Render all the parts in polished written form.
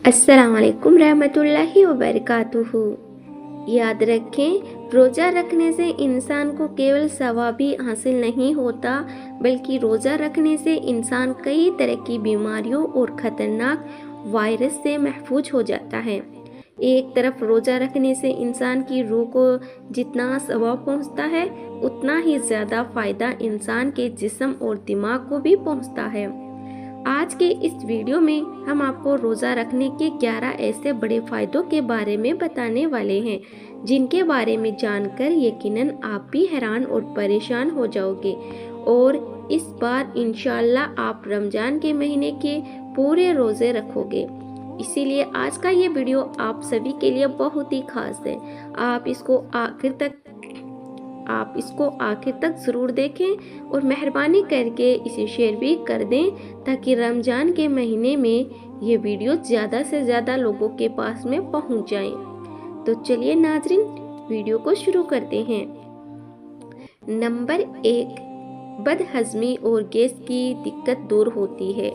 अस्सलाम वालेकुम रहमतुल्लाहि व बरकातुहू। याद रखें, रोज़ा रखने से इंसान को केवल सवाब ही हासिल नहीं होता, बल्कि रोज़ा रखने से इंसान कई तरह की बीमारियों और ख़तरनाक वायरस से महफूज हो जाता है। एक तरफ रोज़ा रखने से इंसान की रूह को जितना सवाब पहुंचता है, उतना ही ज़्यादा फ़ायदा इंसान के जिस्म और दिमाग को भी पहुंचता है। आज के इस वीडियो में हम आपको रोज़ा रखने के 11 ऐसे बड़े फ़ायदों के बारे में बताने वाले हैं, जिनके बारे में जानकर यकीनन आप भी हैरान और परेशान हो जाओगे। और इस बार इंशाअल्लाह आप रमज़ान के महीने के पूरे रोज़े रखोगे। इसीलिए आज का ये वीडियो आप सभी के लिए बहुत ही खास है। आप इसको आखिर तक ज़रूर देखें और मेहरबानी करके इसे शेयर भी कर दें, ताकि रमज़ान के महीने में ये वीडियो ज़्यादा से ज़्यादा लोगों के पास में पहुंच जाए। तो चलिए नाज़रीन, वीडियो को शुरू करते हैं। नंबर 1, बदहज़मी और गैस की दिक्कत दूर होती है।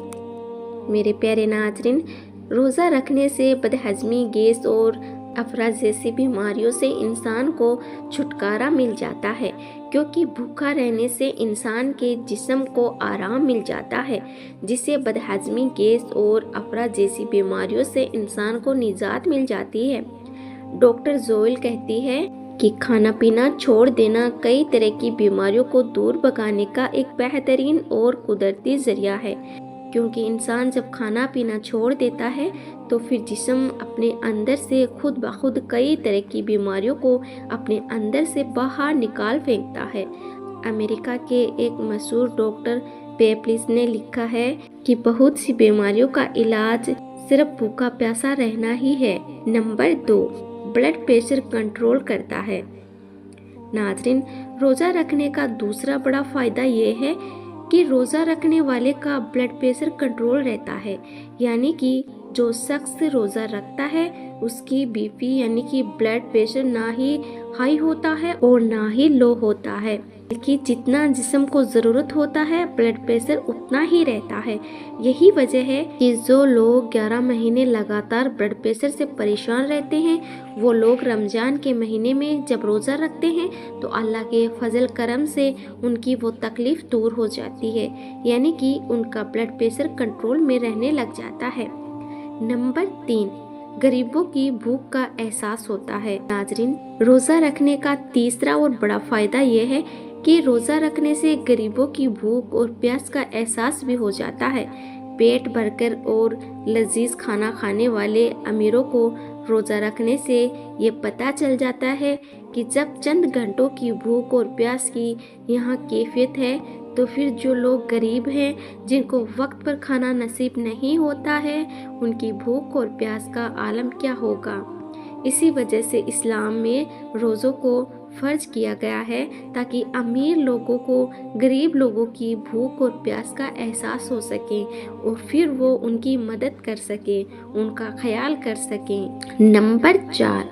मेरे प्यारे नाज़रीन, रोज़ा रखने से बदहज़मी, गैस और अफरा जैसी बीमारियों से इंसान को छुटकारा मिल जाता है, क्योंकि भूखा रहने से इंसान के जिस्म को आराम मिल जाता है, जिससे बदहज़मी, गैस और अफरा जैसी बीमारियों से इंसान को निजात मिल जाती है। डॉक्टर जोएल कहती है कि खाना पीना छोड़ देना कई तरह की बीमारियों को दूर भगाने का एक बेहतरीन और कुदरती जरिया है, क्योंकि इंसान जब खाना पीना छोड़ देता है तो फिर जिस्म अपने अंदर से खुद ब खुद कई तरह की बीमारियों को अपने अंदर से बाहर निकाल फेंकता है। अमेरिका के एक मशहूर डॉक्टर पेप्लिस ने लिखा है कि बहुत सी बीमारियों का इलाज सिर्फ भूखा प्यासा रहना ही है। नंबर 2, ब्लड प्रेशर कंट्रोल करता है। नाज़रीन, रोज़ा रखने का दूसरा बड़ा फ़ायदा ये है कि रोज़ा रखने वाले का ब्लड प्रेशर कंट्रोल रहता है, यानी कि जो शख्स रोज़ा रखता है उसकी बीपी यानी कि ब्लड प्रेशर ना ही हाई होता है और ना ही लो होता है, बल्कि जितना जिस्म को ज़रूरत होता है ब्लड प्रेशर उतना ही रहता है। यही वजह है कि जो लोग 11 महीने लगातार ब्लड प्रेशर से परेशान रहते हैं, वो लोग रमज़ान के महीने में जब रोज़ा रखते हैं तो अल्लाह के फजल करम से उनकी वो तकलीफ़ दूर हो जाती है, यानी कि उनका ब्लड प्रेशर कंट्रोल में रहने लग जाता है। नंबर 3, गरीबों की भूख का एहसास होता है। नाज़रीन, रोज़ा रखने का तीसरा और बड़ा फ़ायदा यह है कि रोज़ा रखने से गरीबों की भूख और प्यास का एहसास भी हो जाता है। पेट भरकर और लजीज खाना खाने वाले अमीरों को रोज़ा रखने से ये पता चल जाता है कि जब चंद घंटों की भूख और प्यास की यहाँ कैफियत है, तो फिर जो लोग गरीब हैं, जिनको वक्त पर खाना नसीब नहीं होता है, उनकी भूख और प्यास का आलम क्या होगा। इसी वजह से इस्लाम में रोज़ों को फ़र्ज किया गया है, ताकि अमीर लोगों को गरीब लोगों की भूख और प्यास का एहसास हो सके और फिर वो उनकी मदद कर सके, उनका ख्याल कर सकें। नंबर 4,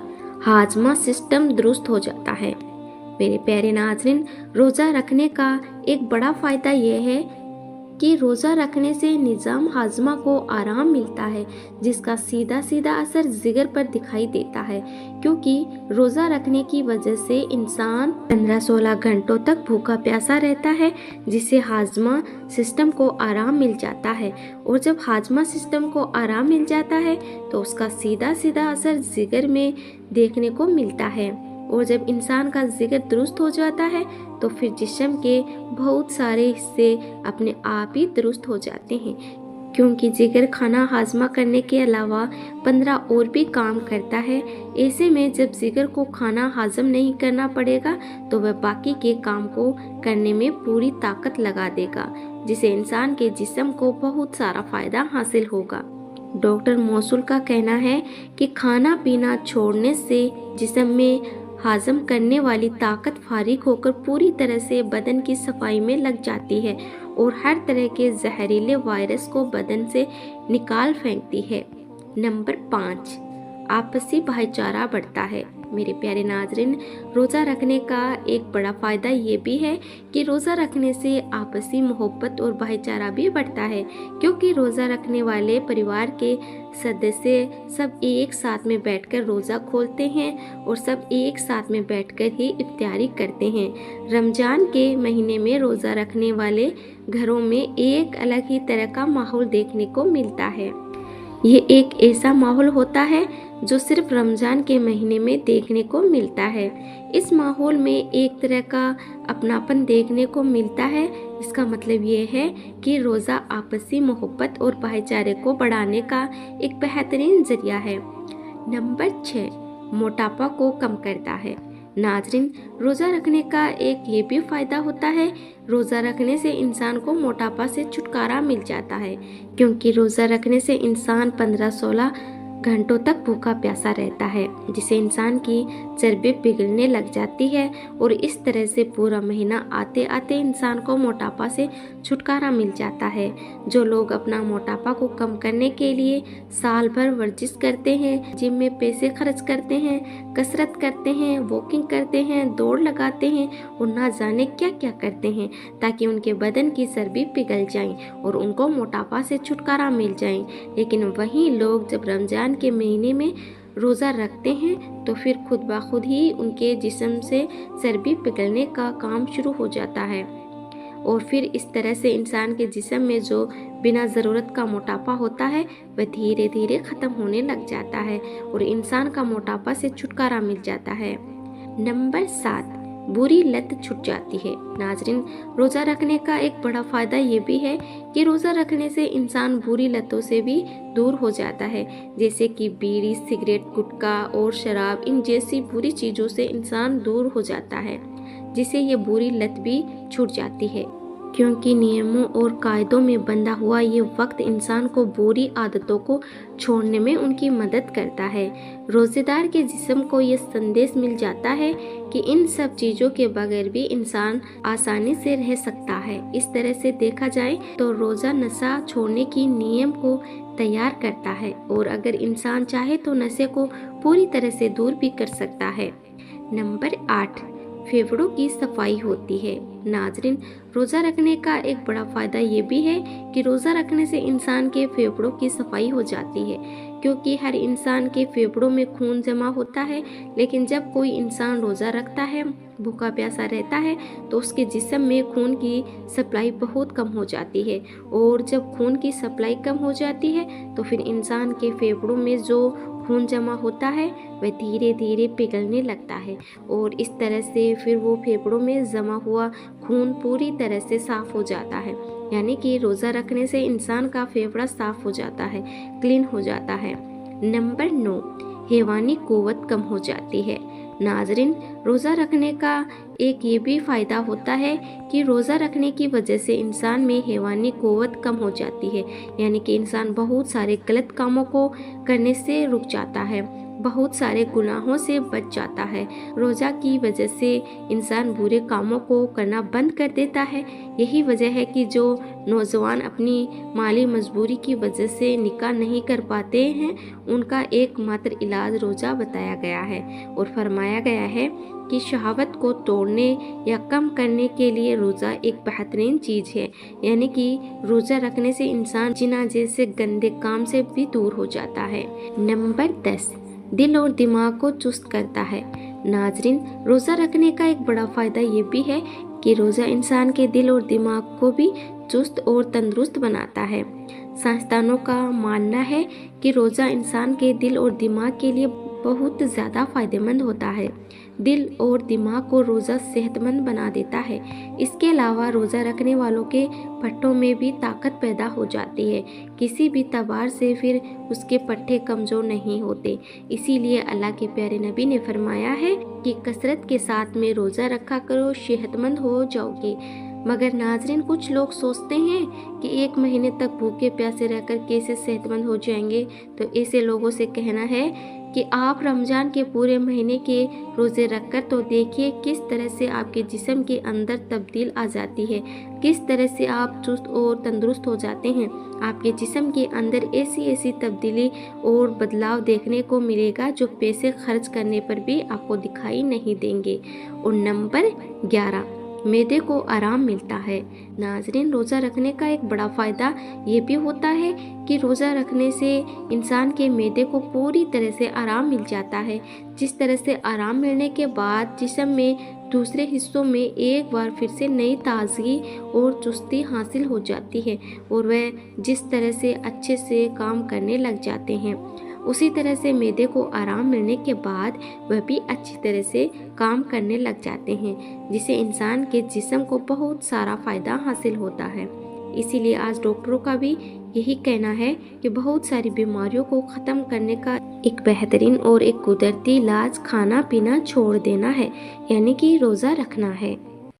हाजमा सिस्टम दुरुस्त हो जाता है। मेरे प्यारे नाज़रीन, रोज़ा रखने का एक बड़ा फ़ायदा यह है कि रोज़ा रखने से निज़ाम हाजमा को आराम मिलता है, जिसका सीधा सीधा असर जिगर पर दिखाई देता है, क्योंकि रोज़ा रखने की वजह से इंसान 15-16 घंटों तक भूखा प्यासा रहता है, जिससे हाजमा सिस्टम को आराम मिल जाता है। और जब हाजमा सिस्टम को आराम मिल जाता है तो उसका सीधा सीधा असर जिगर में देखने को मिलता है। और जब इंसान का जिगर दुरुस्त हो जाता है तो फिर जिस्म के बहुत सारे हिस्से अपने आप ही दुरुस्त हो जाते हैं, क्योंकि जिगर खाना हाजमा करने के अलावा 15 और भी काम करता है। ऐसे में जब जिगर को खाना हाजम नहीं करना पड़ेगा तो वह बाकी के काम को करने में पूरी ताकत लगा देगा, जिससे इंसान के जिस्म को बहुत सारा फ़ायदा हासिल होगा। डॉक्टर मौसूल का कहना है कि खाना पीना छोड़ने से जिस्म में हाजम करने वाली ताकत फारिग होकर पूरी तरह से बदन की सफाई में लग जाती है और हर तरह के जहरीले वायरस को बदन से निकाल फेंकती है। नंबर 5, आपसी भाईचारा बढ़ता है। मेरे प्यारे नाज़रीन, रोज़ा रखने का एक बड़ा फ़ायदा ये भी है कि रोज़ा रखने से आपसी मोहब्बत और भाईचारा भी बढ़ता है, क्योंकि रोज़ा रखने वाले परिवार के सदस्य सब एक साथ में बैठकर रोज़ा खोलते हैं और सब एक साथ में बैठकर ही इफ्तारी करते हैं। रमज़ान के महीने में रोज़ा रखने वाले घरों में एक अलग ही तरह का माहौल देखने को मिलता है। ये एक ऐसा माहौल होता है जो सिर्फ रमज़ान के महीने में देखने को मिलता है। इस माहौल में एक तरह का अपनापन देखने को मिलता है। इसका मतलब ये है कि रोज़ा आपसी मोहब्बत और भाईचारे को बढ़ाने का एक बेहतरीन जरिया है। नंबर 6, मोटापा को कम करता है। नाज़रीन, रोज़ा रखने का एक ये भी फ़ायदा होता है, रोज़ा रखने से इंसान को मोटापा से छुटकारा मिल जाता है, क्योंकि रोज़ा रखने से इंसान 15-16 घंटों तक भूखा प्यासा रहता है, जिससे इंसान की चर्बी पिघलने लग जाती है और इस तरह से पूरा महीना आते आते इंसान को मोटापा से छुटकारा मिल जाता है। जो लोग अपना मोटापा को कम करने के लिए साल भर वर्जिश करते हैं, जिम में पैसे खर्च करते हैं, कसरत करते हैं, वॉकिंग करते हैं, दौड़ लगाते हैं और ना जाने क्या क्या करते हैं ताकि उनके बदन की चर्बी पिघल जाए और उनको मोटापा से छुटकारा मिल जाए, लेकिन वहीं लोग जब रमज़ान के महीने में रोज़ा रखते हैं तो फिर खुद ब खुद ही उनके जिस्म से चर्बी पिघलने का काम शुरू हो जाता है और फिर इस तरह से इंसान के जिस्म में जो बिना ज़रूरत का मोटापा होता है वह धीरे धीरे ख़त्म होने लग जाता है और इंसान का मोटापा से छुटकारा मिल जाता है। नंबर 7, बुरी लत छूट जाती है। नाज़रीन, रोज़ा रखने का एक बड़ा फ़ायदा ये भी है कि रोज़ा रखने से इंसान बुरी लतों से भी दूर हो जाता है, जैसे कि बीड़ी, सिगरेट, गुटखा और शराब। इन जैसी बुरी चीज़ों से इंसान दूर हो जाता है, जिससे ये बुरी लत भी छूट जाती है, क्योंकि नियमों और कायदों में बंधा हुआ ये वक्त इंसान को बुरी आदतों को छोड़ने में उनकी मदद करता है। रोज़ेदार के जिस्म को ये संदेश मिल जाता है कि इन सब चीज़ों के बगैर भी इंसान आसानी से रह सकता है। इस तरह से देखा जाए तो रोज़ा नशा छोड़ने की नियम को तैयार करता है और अगर इंसान चाहे तो नशे को पूरी तरह से दूर भी कर सकता है। नंबर 8, फेफड़ों की सफाई होती है। नाज़रीन, रोज़ा रखने का एक बड़ा फ़ायदा ये भी है कि रोज़ा रखने से इंसान के फेफड़ों की सफाई हो जाती है, क्योंकि हर इंसान के फेफड़ों में खून जमा होता है, लेकिन जब कोई इंसान रोज़ा रखता है, भूखा प्यासा रहता है, तो उसके जिस्म में खून की सप्लाई बहुत कम हो जाती है और जब खून की सप्लाई कम हो जाती है तो फिर इंसान के फेफड़ों में जो खून जमा होता है वह धीरे धीरे पिघलने लगता है और इस तरह से फिर वो फेफड़ों में जमा हुआ खून पूरी तरह से साफ़ हो जाता है। यानी कि रोज़ा रखने से इंसान का फेफड़ा साफ़ हो जाता है, क्लीन हो जाता है। नंबर 9, हैवानी कुव्वत कम हो जाती है। नाज़रीन, रोज़ा रखने का एक ये भी फ़ायदा होता है कि रोज़ा रखने की वजह से इंसान में हैवानी कुव्वत कम हो जाती है, यानी कि इंसान बहुत सारे गलत कामों को करने से रुक जाता है, बहुत सारे गुनाहों से बच जाता है। रोज़ा की वजह से इंसान बुरे कामों को करना बंद कर देता है। यही वजह है कि जो नौजवान अपनी माली मजबूरी की वजह से निकाह नहीं कर पाते हैं, उनका एकमात्र इलाज रोज़ा बताया गया है और फरमाया गया है कि शहावत को तोड़ने या कम करने के लिए रोज़ा एक बेहतरीन चीज़ है। यानी कि रोज़ा रखने से इंसान जिना जैसे गंदे काम से भी दूर हो जाता है। नंबर 10, दिल और दिमाग को चुस्त करता है। नाज़रीन, रोज़ा रखने का एक बड़ा फ़ायदा ये भी है कि रोज़ा इंसान के दिल और दिमाग को भी चुस्त और तंदुरुस्त बनाता है। साइंसदानों का मानना है कि रोज़ा इंसान के दिल और दिमाग के लिए बहुत ज़्यादा फ़ायदेमंद होता है। दिल और दिमाग को रोज़ा सेहतमंद बना देता है। इसके अलावा रोज़ा रखने वालों के पट्टों में भी ताकत पैदा हो जाती है। किसी भी तवार से फिर उसके पट्टे कमज़ोर नहीं होते। इसीलिए अल्लाह के प्यारे नबी ने फरमाया है कि कसरत के साथ में रोज़ा रखा करो, सेहतमंद हो जाओगे। मगर नाजरीन, कुछ लोग सोचते हैं कि 1 महीने तक भूखे प्यासे रहकर कैसे सेहतमंद हो जाएंगे। तो ऐसे लोगों से कहना है कि आप रमज़ान के पूरे महीने के रोज़े रखकर तो देखिए किस तरह से आपके जिस्म के अंदर तब्दील आ जाती है, किस तरह से आप चुस्त और तंदुरुस्त हो जाते हैं। आपके जिस्म के अंदर ऐसी ऐसी तब्दीली और बदलाव देखने को मिलेगा जो पैसे खर्च करने पर भी आपको दिखाई नहीं देंगे। और नंबर 11, मैदे को आराम मिलता है। नाजरीन, रोज़ा रखने का एक बड़ा फ़ायदा ये भी होता है कि रोज़ा रखने से इंसान के मैदे को पूरी तरह से आराम मिल जाता है। जिस तरह से आराम मिलने के बाद जिस्म में दूसरे हिस्सों में एक बार फिर से नई ताजगी और चुस्ती हासिल हो जाती है और वह जिस तरह से अच्छे से काम करने लग जाते हैं, उसी तरह से मैदे को आराम मिलने के बाद वह भी अच्छी तरह से काम करने लग जाते हैं, जिससे इंसान के जिस्म को बहुत सारा फ़ायदा हासिल होता है। इसीलिए आज डॉक्टरों का भी यही कहना है कि बहुत सारी बीमारियों को ख़त्म करने का एक बेहतरीन और एक कुदरती इलाज खाना पीना छोड़ देना है, यानी कि रोज़ा रखना है।